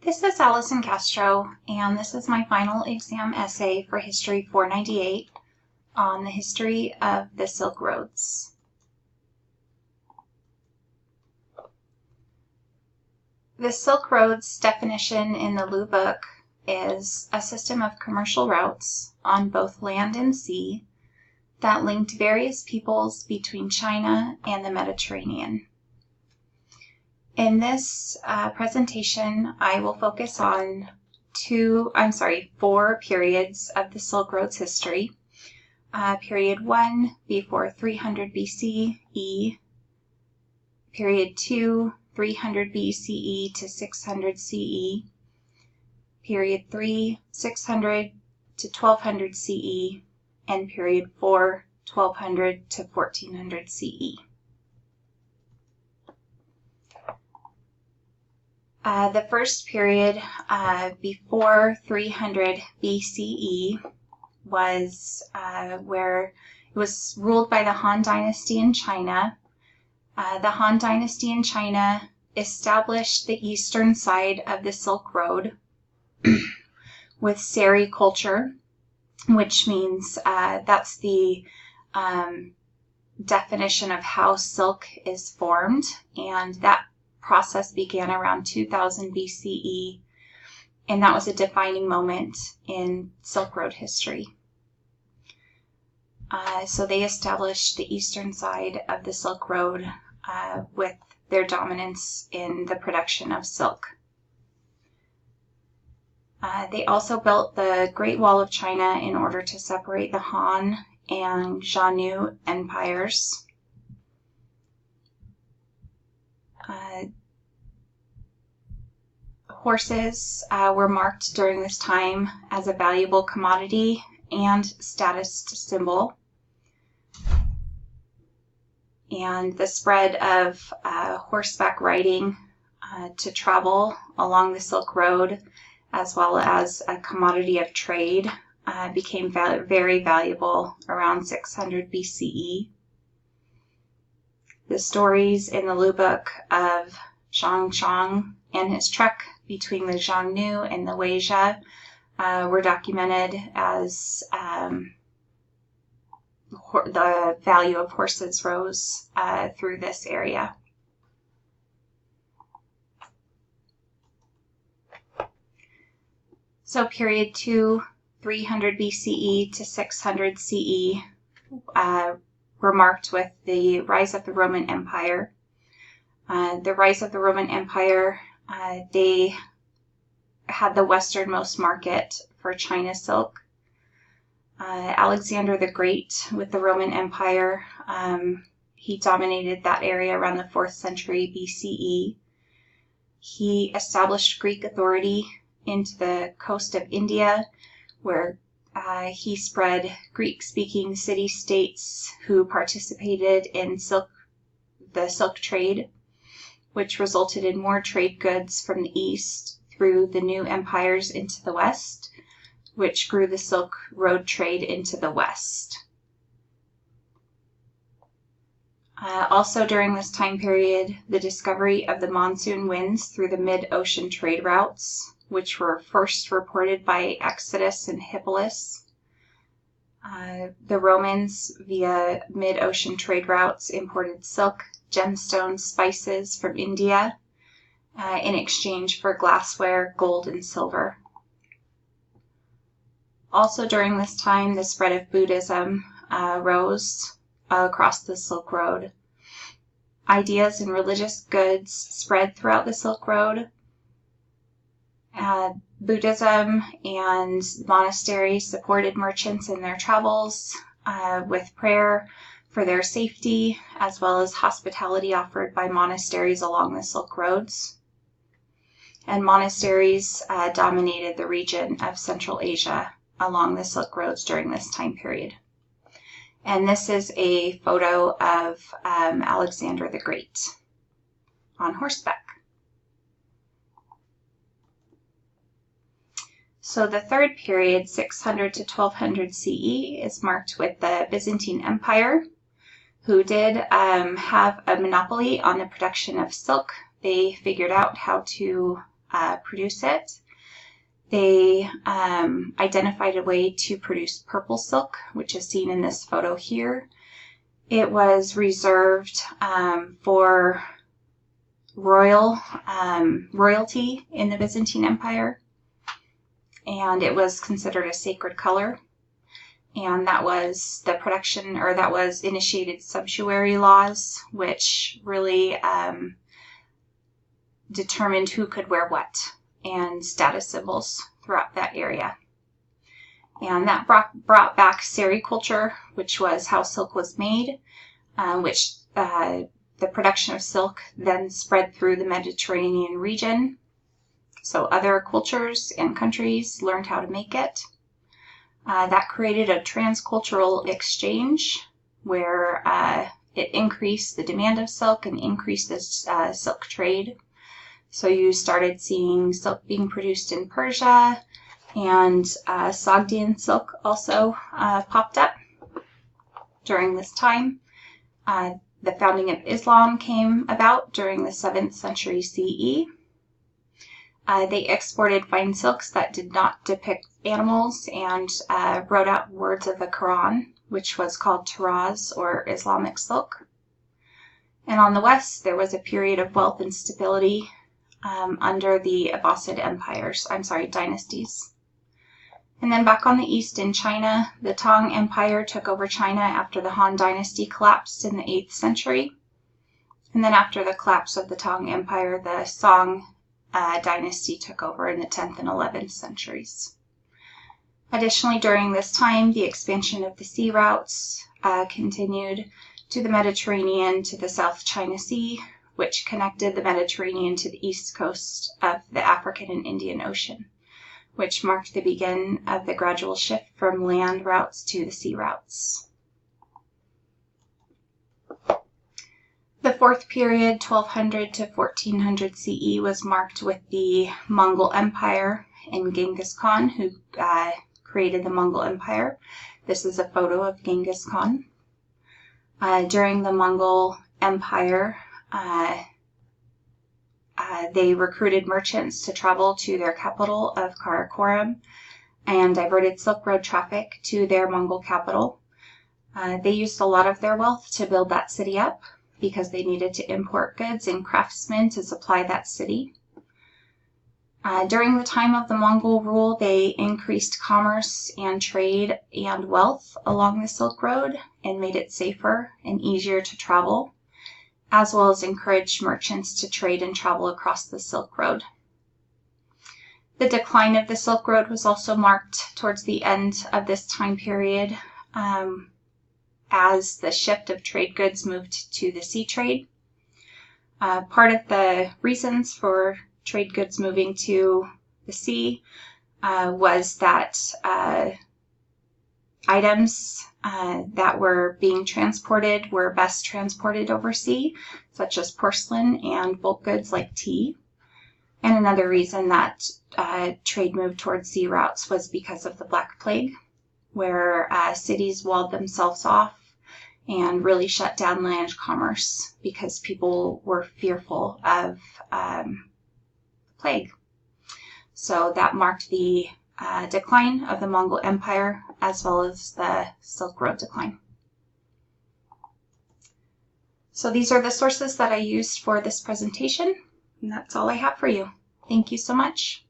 This is Allison Castro, and this is my final exam essay for History 498 on the history of the Silk Roads. The Silk Roads definition in the Blue Book is a system of commercial routes on both land and sea that linked various peoples between China and the Mediterranean. In this presentation, I will focus on four periods of the Silk Road's history. Period 1, before 300 BCE, period 2, 300 BCE to 600 CE, period 3, 600 to 1200 CE, and period 4, 1200 to 1400 CE. The first period before 300 BCE was where it was ruled by the Han Dynasty in China. The Han Dynasty in China established the eastern side of the Silk Road with Seri culture, which means that's the definition of how silk is formed, and that process began around 2000 BCE, and that was a defining moment in Silk Road history. So they established the eastern side of the Silk Road with their dominance in the production of silk. They also built the Great Wall of China in order to separate the Han and Xiongnu empires. Horses were marked during this time as a valuable commodity and status symbol. And the spread of horseback riding to travel along the Silk Road, as well as a commodity of trade, became very valuable around 600 BCE. The stories in the Lu Book of Zhang Chang and his trek between the Xiongnu and the Weijia were documented as the value of horses rose through this area. So period 2, 300 BCE to 600 CE were marked with the rise of the Roman Empire. The rise of the Roman Empire, they had the westernmost market for China silk. Alexander the Great with the Roman Empire, he dominated that area around the 4th century BCE. He established Greek authority into the coast of India, where he spread Greek-speaking city-states who participated in the silk trade, which resulted in more trade goods from the east through the new empires into the west, which grew the Silk Road trade into the west. Also during this time period, the discovery of the monsoon winds through the mid-ocean trade routes, which were first reported by Exodus and Hippolytus. The Romans, via mid-ocean trade routes, imported silk, gemstones, spices from India in exchange for glassware, gold, and silver. Also during this time, the spread of Buddhism rose across the Silk Road. Ideas and religious goods spread throughout the Silk Road. Buddhism and monasteries supported merchants in their travels with prayer for their safety, as well as hospitality offered by monasteries along the Silk Roads. And monasteries dominated the region of Central Asia along the Silk Roads during this time period. And this is a photo of Alexander the Great on horseback. So the third period, 600 to 1200 CE, is marked with the Byzantine Empire, who did have a monopoly on the production of silk. They figured out how to produce it. They identified a way to produce purple silk, which is seen in this photo here. It was reserved for royalty in the Byzantine Empire, and it was considered a sacred color. And that was the production, or that was initiated sumptuary laws, which really determined who could wear what, and status symbols throughout that area. And that brought back sericulture, which was how silk was made, which the production of silk then spread through the Mediterranean region. So other cultures and countries learned how to make it. That created a transcultural exchange where it increased the demand of silk and increased the silk trade. So you started seeing silk being produced in Persia, and Sogdian silk also popped up during this time. The founding of Islam came about during the 7th century CE. They exported fine silks that did not depict animals and wrote out words of the Quran, which was called Taraz, or Islamic silk. And on the west, there was a period of wealth and stability under the Abbasid dynasties. And then back on the east in China, the Tang Empire took over China after the Han Dynasty collapsed in the 8th century. And then after the collapse of the Tang Empire, the Song Dynasty took over in the 10th and 11th centuries. Additionally, during this time, the expansion of the sea routes continued to the Mediterranean, to the South China Sea, which connected the Mediterranean to the east coast of the African and Indian Ocean, which marked the beginning of the gradual shift from land routes to the sea routes. The fourth period, 1200 to 1400 CE, was marked with the Mongol Empire and Genghis Khan, who created the Mongol Empire. This is a photo of Genghis Khan. During the Mongol Empire, they recruited merchants to travel to their capital of Karakoram and diverted Silk Road traffic to their Mongol capital. They used a lot of their wealth to build that city up because they needed to import goods and craftsmen to supply that city. During the time of the Mongol rule, they increased commerce and trade and wealth along the Silk Road and made it safer and easier to travel, as well as encouraged merchants to trade and travel across the Silk Road. The decline of the Silk Road was also marked towards the end of this time period as the shift of trade goods moved to the sea trade. Part of the reasons for trade goods moving to the sea was that items that were being transported were best transported over sea, such as porcelain and bulk goods like tea. And another reason that trade moved towards sea routes was because of the Black Plague, where cities walled themselves off and really shut down land commerce because people were fearful of plague. So that marked the decline of the Mongol Empire as well as the Silk Road decline. So these are the sources that I used for this presentation, and that's all I have for you. Thank you so much.